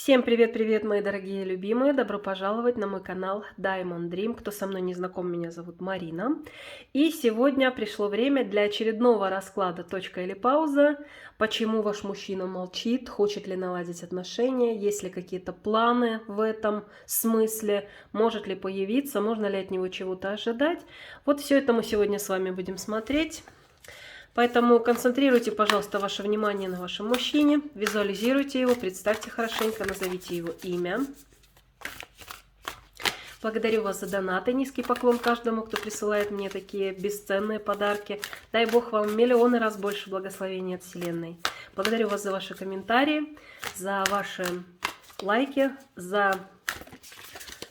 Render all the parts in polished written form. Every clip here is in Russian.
Всем привет-привет, мои дорогие любимые! Добро пожаловать на мой канал Diamond Dream. Кто со мной не знаком, меня зовут Марина. И сегодня пришло время для очередного расклада «Точка или пауза». Почему ваш мужчина молчит? Хочет ли наладить отношения? Есть ли какие-то планы в этом смысле? Может ли появиться? Можно ли от него чего-то ожидать? Вот все это мы сегодня с вами будем смотреть. Поэтому концентрируйте, пожалуйста, ваше внимание на вашем мужчине, визуализируйте его, представьте хорошенько, назовите его имя. Благодарю вас за донаты, низкий поклон каждому, кто присылает мне такие бесценные подарки. Дай Бог вам миллионы раз больше благословений от Вселенной. Благодарю вас за ваши комментарии, за ваши лайки, за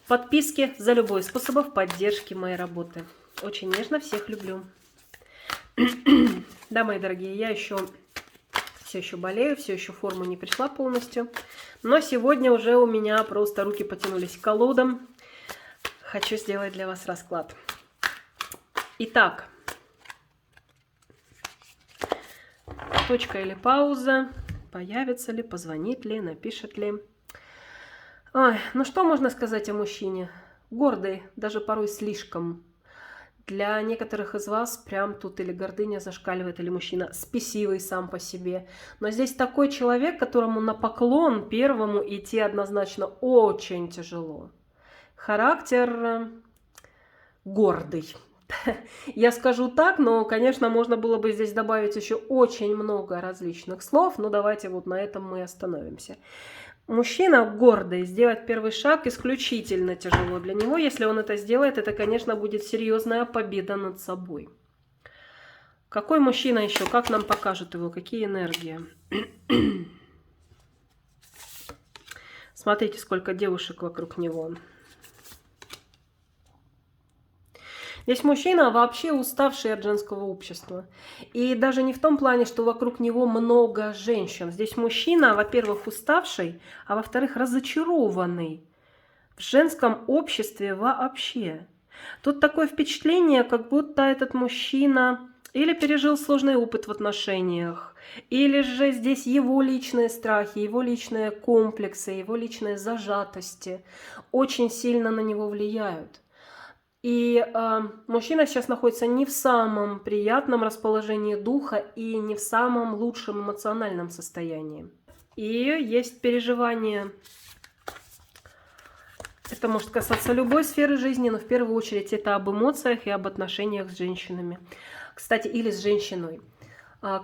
подписки, за любой способ поддержки моей работы. Очень нежно всех люблю. Да, мои дорогие, я все еще болею, все еще в форму не пришла полностью. Но сегодня уже у меня просто руки потянулись к колодам. Хочу сделать для вас расклад. Итак, точка или пауза, появится ли, позвонит ли, напишет ли. Ой, ну что можно сказать о мужчине? Гордый, даже порой слишком. Для некоторых из вас прям тут или гордыня зашкаливает, или мужчина спесивый сам по себе. Но здесь такой человек, которому на поклон первому идти однозначно очень тяжело. Характер гордый. Я скажу так, но, конечно, можно было бы здесь добавить еще очень много различных слов, но давайте вот на этом мы остановимся. Мужчина гордый, сделать первый шаг исключительно тяжело для него. Если он это сделает, это, конечно, будет серьезная победа над собой. Какой мужчина еще? Как нам покажут его? Какие энергии? Смотрите, сколько девушек вокруг него. Здесь мужчина вообще уставший от женского общества. И даже не в том плане, что вокруг него много женщин. Здесь мужчина, во-первых, уставший, а во-вторых, разочарованный в женском обществе вообще. Тут такое впечатление, как будто этот мужчина или пережил сложный опыт в отношениях, или же здесь его личные страхи, его личные комплексы, его личные зажатости очень сильно на него влияют. И мужчина сейчас находится не в самом приятном расположении духа и не в самом лучшем эмоциональном состоянии. И есть переживание. Это может касаться любой сферы жизни, но в первую очередь это об эмоциях и об отношениях с женщинами. Кстати, или с женщиной.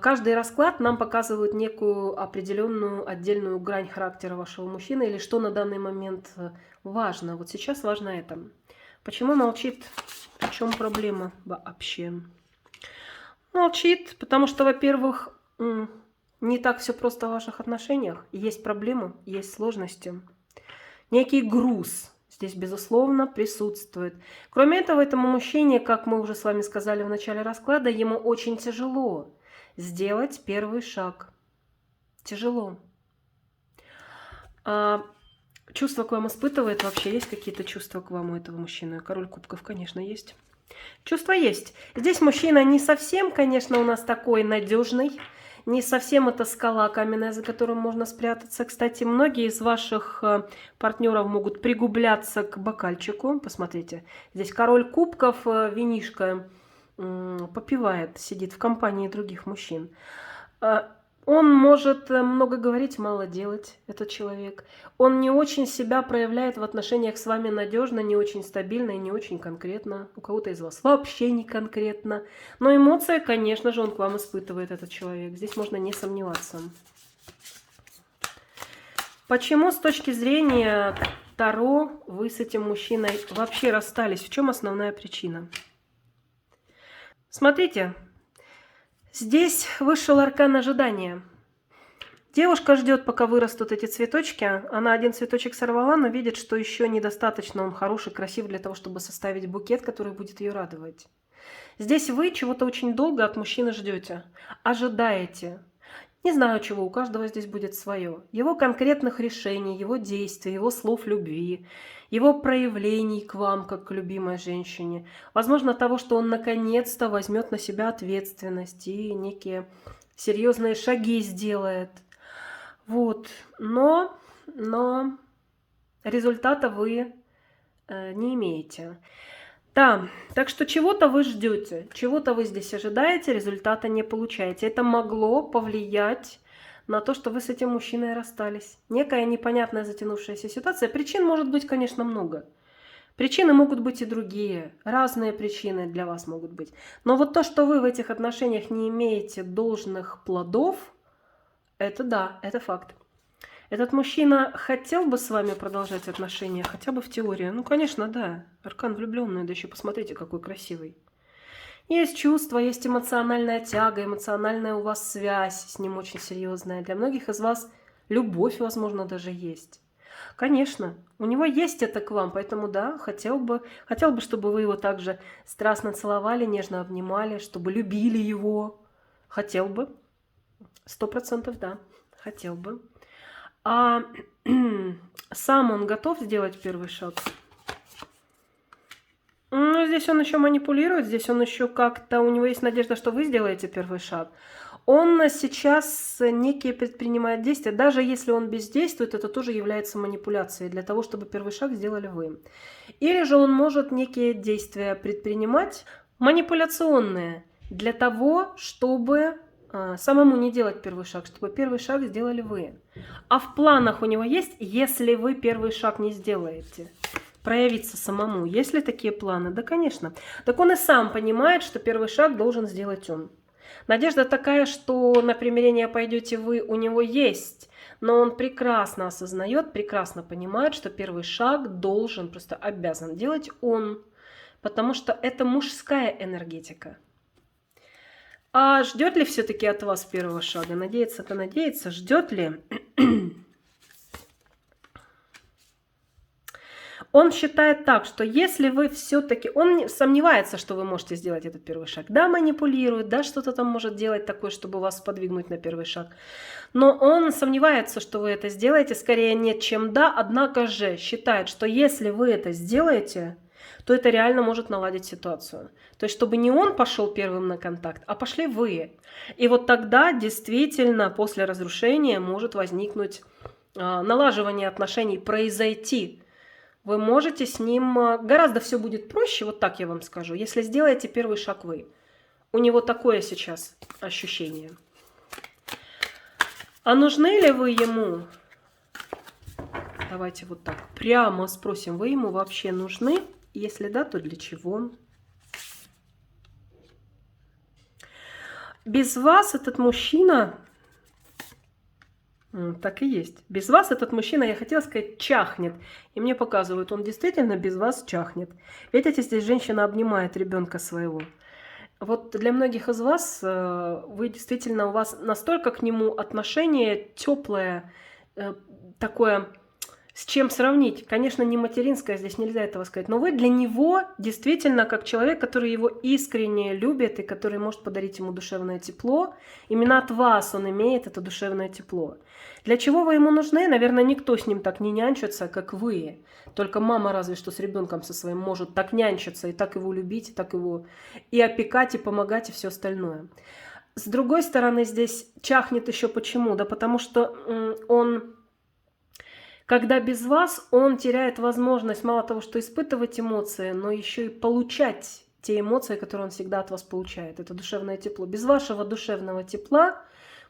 Каждый расклад нам показывает некую определенную отдельную грань характера вашего мужчины или что на данный момент важно. Вот сейчас важно это. Почему молчит? В чем проблема вообще? Молчит, потому что, во-первых, не так все просто в ваших отношениях. Есть проблемы, есть сложности. Некий груз здесь, безусловно, присутствует. Кроме этого, этому мужчине, как мы уже с вами сказали в начале расклада, ему очень тяжело сделать первый шаг. Тяжело. Чувства к вам испытывает? Вообще есть какие-то чувства к вам у этого мужчины? Король кубков, конечно, есть. Чувства есть. Здесь мужчина не совсем, конечно, у нас такой надежный. Не совсем это скала каменная, за которым можно спрятаться. Кстати, многие из ваших партнеров могут пригубляться к бокальчику. Посмотрите, здесь король кубков, винишко попивает, сидит в компании других мужчин. Он может много говорить, мало делать, этот человек. Он не очень себя проявляет в отношениях с вами надежно, не очень стабильно и не очень конкретно. У кого-то из вас вообще не конкретно. Но эмоции, конечно же, он к вам испытывает, этот человек. Здесь можно не сомневаться. Почему с точки зрения Таро вы с этим мужчиной вообще расстались? В чем основная причина? Смотрите. Здесь вышел аркан ожидания. Девушка ждет, пока вырастут эти цветочки. Она один цветочек сорвала, но видит, что еще недостаточно он хороший, красив для того, чтобы составить букет, который будет ее радовать. Здесь вы чего-то очень долго от мужчины ждете, ожидаете. Не знаю чего, у каждого здесь будет свое. Его конкретных решений, его действий, его слов любви, его проявлений к вам, как к любимой женщине. Возможно, того, что он наконец-то возьмет на себя ответственность и некие серьезные шаги сделает. Вот. Но но результата вы не имеете. Да, так что чего-то вы ждете, чего-то вы здесь ожидаете, результата не получаете. Это могло повлиять на то, что вы с этим мужчиной расстались. Некая непонятная затянувшаяся ситуация. Причин может быть, конечно, много. Причины могут быть и другие, разные причины для вас могут быть. Но вот то, что вы в этих отношениях не имеете должных плодов, это да, это факт. Этот мужчина хотел бы с вами продолжать отношения, хотя бы в теории? Ну, конечно, да. Аркан влюбленный, да еще посмотрите, какой красивый. Есть чувства, есть эмоциональная тяга, эмоциональная у вас связь с ним очень серьезная. Для многих из вас любовь, возможно, даже есть. Конечно, у него есть это к вам, поэтому да, хотел бы, чтобы вы его также страстно целовали, нежно обнимали, чтобы любили его. Хотел бы. 100% да, хотел бы. А сам он готов сделать первый шаг? Ну, здесь он еще манипулирует, здесь он еще как-то, у него есть надежда, что вы сделаете первый шаг. Он сейчас некие предпринимает действия, даже если он бездействует, это тоже является манипуляцией для того, чтобы первый шаг сделали вы. Или же он может некие действия предпринимать, манипуляционные, для того, чтобы самому не делать первый шаг, чтобы первый шаг сделали вы. А в планах у него есть, если вы первый шаг не сделаете, проявиться самому. Есть ли такие планы? Да, конечно. Так он и сам понимает, что первый шаг должен сделать он. Надежда такая, что на примирение пойдете вы, у него есть. Но он прекрасно осознает, прекрасно понимает, что первый шаг должен, просто обязан делать он. Потому что это мужская энергетика. А ждет ли все-таки от вас первого шага? Надеется-то надеется. Ждет ли? Он считает так, что если вы все-таки... Он сомневается, что вы можете сделать этот первый шаг. Да, манипулирует, да, что-то там может делать такое, чтобы вас подвигнуть на первый шаг. Но он сомневается, что вы это сделаете. Скорее нет, чем да. Однако же считает, что если вы это сделаете, то это реально может наладить ситуацию. То есть, чтобы не он пошел первым на контакт, а пошли вы. И вот тогда действительно после разрушения может возникнуть налаживание отношений, произойти. Вы можете с ним... Гораздо все будет проще, вот так я вам скажу, если сделаете первый шаг вы. У него такое сейчас ощущение. А нужны ли вы ему? Давайте вот так прямо спросим, вы ему вообще нужны? Если да, то для чего? Без вас этот мужчина... Так и есть. Без вас этот мужчина, я хотела сказать, чахнет. И мне показывают, он действительно без вас чахнет. Видите, здесь женщина обнимает ребенка своего. Вот для многих из вас, вы действительно, у вас настолько к нему отношение теплое, такое, с чем сравнить. Конечно, не материнское, здесь нельзя этого сказать. Но вы для него действительно как человек, который его искренне любит и который может подарить ему душевное тепло. Именно от вас он имеет это душевное тепло. Для чего вы ему нужны? Наверное, никто с ним так не нянчится, как вы. Только мама разве что с ребенком со своим может так нянчиться, и так его любить, и так его и опекать, и помогать, и все остальное. С другой стороны, здесь чахнет еще почему? Да потому что он, когда без вас, он теряет возможность мало того, что испытывать эмоции, но еще и получать те эмоции, которые он всегда от вас получает. Это душевное тепло. Без вашего душевного тепла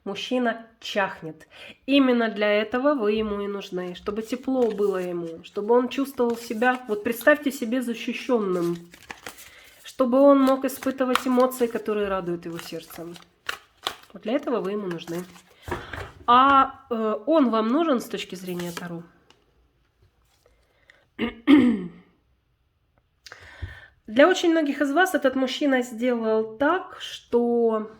мужчина чахнет. Именно для этого вы ему и нужны, чтобы тепло было ему, чтобы он чувствовал себя, вот представьте себе защищенным, чтобы он мог испытывать эмоции, которые радуют его сердце. Вот для этого вы ему нужны. А он вам нужен с точки зрения Таро? Для очень многих из вас этот мужчина сделал так, что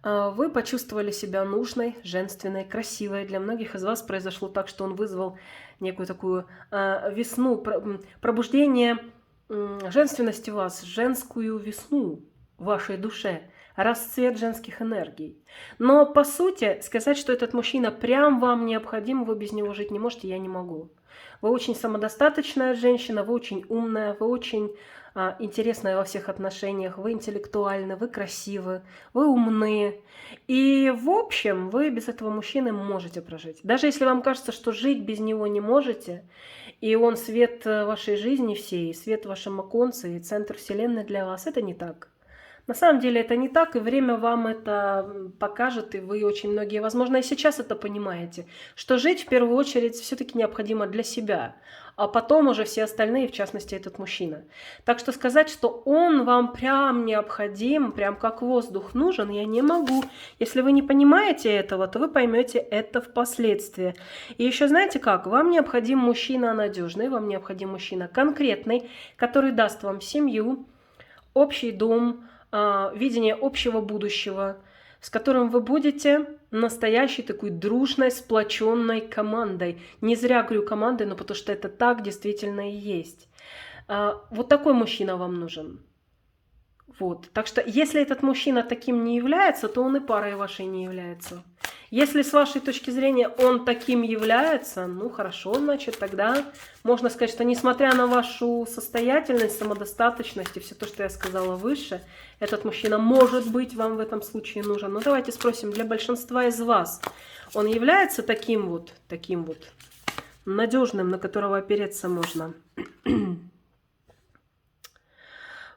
вы почувствовали себя нужной, женственной, красивой. Для многих из вас произошло так, что он вызвал некую такую весну, пробуждение женственности в вас, женскую весну в вашей душе, расцвет женских энергий. Но по сути сказать, что этот мужчина прям вам необходим, вы без него жить не можете, я не могу. Вы очень самодостаточная женщина, вы очень умная, вы очень интересная во всех отношениях, вы интеллектуальны, вы красивы, вы умны. И в общем, вы без этого мужчины можете прожить. Даже если вам кажется, что жить без него не можете, и он свет вашей жизни всей, свет в вашем оконце и центр вселенной для вас, это не так. На самом деле это не так, и время вам это покажет, и вы очень многие, возможно, и сейчас это понимаете, что жить в первую очередь все-таки необходимо для себя, а потом уже все остальные, в частности этот мужчина. Так что сказать, что он вам прям необходим, прям как воздух нужен, я не могу. Если вы не понимаете этого, то вы поймете это впоследствии. И еще знаете как? Вам необходим мужчина надежный, вам необходим мужчина конкретный, который даст вам семью, общий дом, видение общего будущего, с которым вы будете настоящей такой дружной, сплоченной командой. Не зря говорю командой, но потому что это так действительно и есть. Вот такой мужчина вам нужен. Вот. Так что если этот мужчина таким не является, то он и парой вашей не является. Если с вашей точки зрения он таким является, ну хорошо, значит тогда можно сказать, что несмотря на вашу состоятельность, самодостаточность и все то, что я сказала выше, этот мужчина может быть вам в этом случае нужен. Но давайте спросим, для большинства из вас он является таким вот надежным, на которого опереться можно?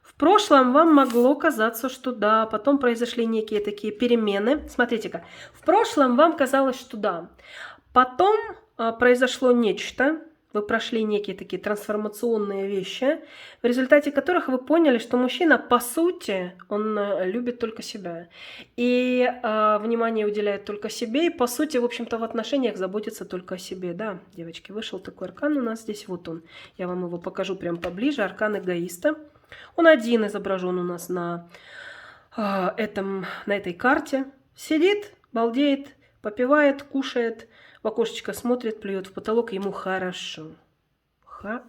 В прошлом вам могло казаться, что да, потом произошли некие такие перемены. Смотрите-ка, в прошлом вам казалось, что да, потом произошло нечто, вы прошли некие такие трансформационные вещи, в результате которых вы поняли, что мужчина, по сути, он любит только себя. И внимание уделяет только себе, и, по сути, в общем-то, в отношениях заботится только о себе. Да, девочки, вышел такой аркан у нас здесь, вот он. Я вам его покажу прям поближе, аркан эгоиста. Он один изображен у нас на этой карте. Сидит, балдеет, попивает, кушает, в окошечко смотрит, плюет в потолок, ему хорошо.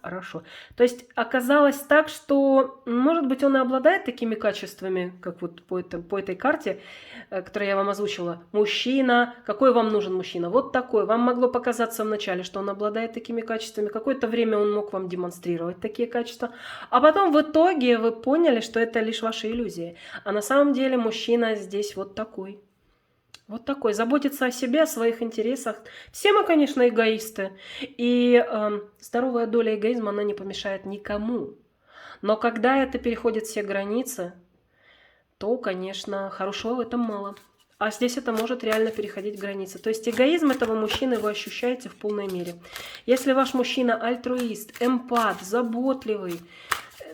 Хорошо. То есть оказалось так, что, может быть, он и обладает такими качествами, как вот по этой карте, которую я вам озвучила. Мужчина. Какой вам нужен мужчина? Вот такой. Вам могло показаться вначале, что он обладает такими качествами. Какое-то время он мог вам демонстрировать такие качества. А потом в итоге вы поняли, что это лишь ваши иллюзии. А на самом деле мужчина здесь вот такой. Вот такой, заботиться о себе, о своих интересах. Все мы, конечно, эгоисты. И здоровая доля эгоизма, она не помешает никому. Но когда это переходит все границы, то, конечно, хорошего в этом мало. А здесь это может реально переходить границы. То есть эгоизм этого мужчины вы ощущаете в полной мере. Если ваш мужчина альтруист, эмпат, заботливый,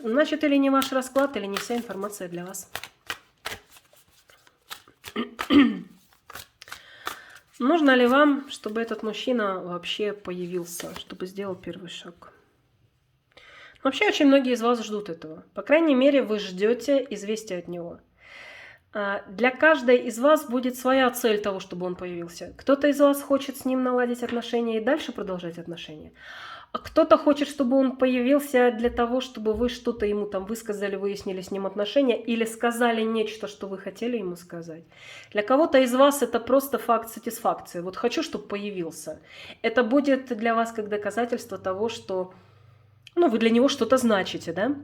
значит, или не ваш расклад, или не вся информация для вас. Нужно ли вам, чтобы этот мужчина вообще появился, чтобы сделал первый шаг? Вообще очень многие из вас ждут этого. По крайней мере, вы ждете известия от него. Для каждой из вас будет своя цель того, чтобы он появился. Кто-то из вас хочет с ним наладить отношения и дальше продолжать отношения. А кто-то хочет, чтобы он появился для того, чтобы вы что-то ему там высказали, выяснили с ним отношения или сказали нечто, что вы хотели ему сказать. Для кого-то из вас это просто факт сатисфакции. Вот хочу, чтобы появился. Это будет для вас как доказательство того, что вы для него что-то значите, да?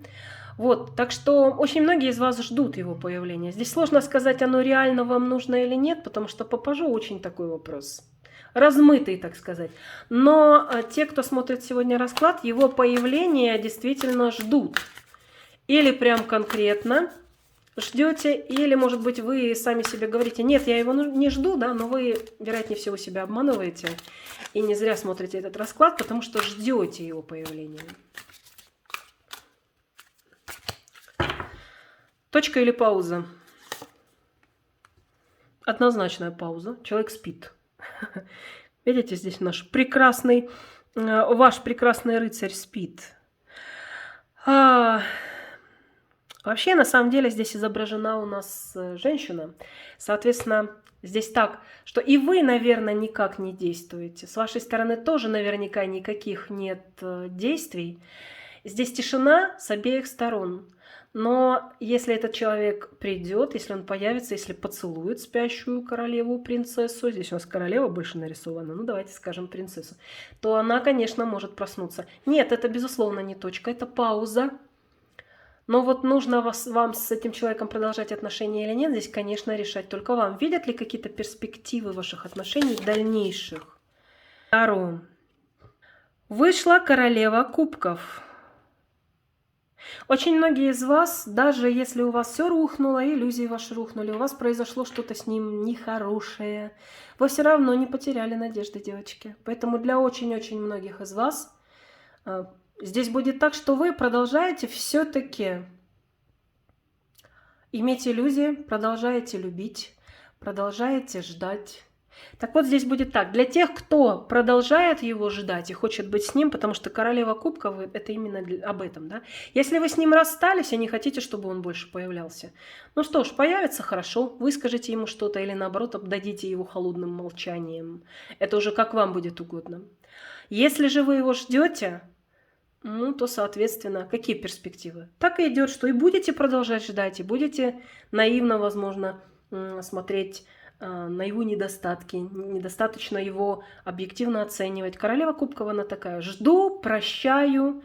Вот, так что очень многие из вас ждут его появления. Здесь сложно сказать, оно реально вам нужно или нет, потому что по пажу очень такой вопрос. Размытый, так сказать. Но те, кто смотрит сегодня расклад, его появление действительно ждут. Или прям конкретно ждете, или, может быть, вы сами себе говорите, нет, я его не жду, да, но вы, вероятнее всего, себя обманываете. И не зря смотрите этот расклад, потому что ждете его появления. Точка или пауза? Однозначная пауза. Человек спит. Видите, здесь ваш прекрасный рыцарь спит. Вообще, на самом деле, здесь изображена у нас женщина. Соответственно, здесь так, что и вы, наверное, никак не действуете. С вашей стороны тоже наверняка никаких нет действий. Здесь тишина с обеих сторон. Но если этот человек придет, если он появится, если поцелует спящую королеву, принцессу, здесь у нас королева больше нарисована, ну давайте скажем принцессу, то она, конечно, может проснуться. Нет, это безусловно не точка, это пауза. Но вот нужно вам с этим человеком продолжать отношения или нет, здесь, конечно, решать только вам. Видят ли какие-то перспективы ваших отношений дальнейших? Второе. Вышла королева кубков. Очень многие из вас, даже если у вас все рухнуло, иллюзии ваши рухнули, у вас произошло что-то с ним нехорошее, вы все равно не потеряли надежды, девочки. Поэтому для очень-очень многих из вас здесь будет так, что вы продолжаете все-таки иметь иллюзии, продолжаете любить, продолжаете ждать. Так вот, здесь будет так. Для тех, кто продолжает его ждать и хочет быть с ним, потому что королева кубков – это именно об этом, да? Если вы с ним расстались и не хотите, чтобы он больше появлялся, ну что ж, появится – хорошо, вы скажите ему что-то или, наоборот, обдадите его холодным молчанием. Это уже как вам будет угодно. Если же вы его ждете, ну, то, соответственно, какие перспективы? Так и идет, что и будете продолжать ждать, и будете наивно, возможно, смотреть на его недостатки, недостаточно его объективно оценивать. Королева кубков, она такая: жду, прощаю,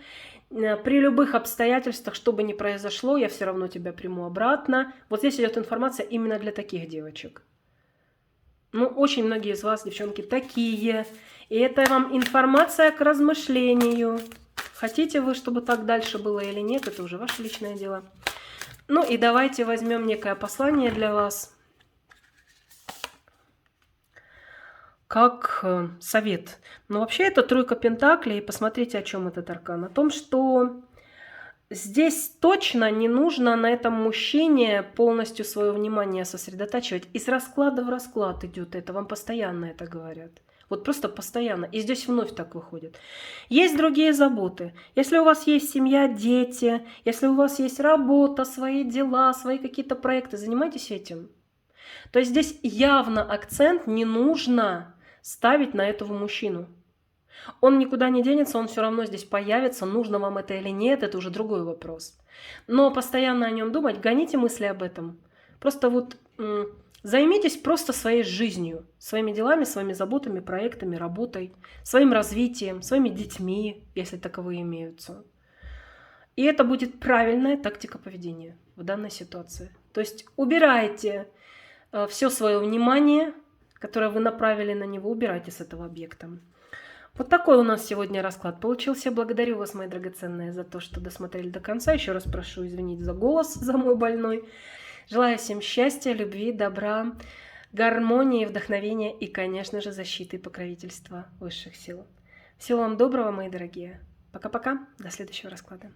при любых обстоятельствах, что бы ни произошло, я все равно тебя приму обратно. Вот здесь идет информация именно для таких девочек. Ну, очень многие из вас, девчонки, такие. И это вам информация к размышлению. Хотите вы, чтобы так дальше было или нет, это уже ваше личное дело. Ну и давайте возьмем некое послание для вас. Как совет. Но вообще это тройка пентаклей. И посмотрите, о чем этот аркан. О том, что здесь точно не нужно на этом мужчине полностью свое внимание сосредотачивать. Из расклада в расклад идет это. Вам постоянно это говорят. Вот просто постоянно. И здесь вновь так выходит. Есть другие заботы. Если у вас есть семья, дети, если у вас есть работа, свои дела, свои какие-то проекты, занимайтесь этим. То есть здесь явно акцент не нужно ставить на этого мужчину. Он никуда не денется, он все равно здесь появится, нужно вам это или нет, это уже другой вопрос. Но постоянно о нем думать, гоните мысли об этом. Просто вот займитесь просто своей жизнью, своими делами, своими заботами, проектами, работой, своим развитием, своими детьми, если таковые имеются. И это будет правильная тактика поведения в данной ситуации. То есть убирайте все свое внимание, которое вы направили на него, убирайте с этого объекта. Вот такой у нас сегодня расклад получился. Благодарю вас, мои драгоценные, за то, что досмотрели до конца. Еще раз прошу извинить за голос, за мой больной. Желаю всем счастья, любви, добра, гармонии, вдохновения и, конечно же, защиты и покровительства высших сил. Всего вам доброго, мои дорогие. Пока-пока. До следующего расклада.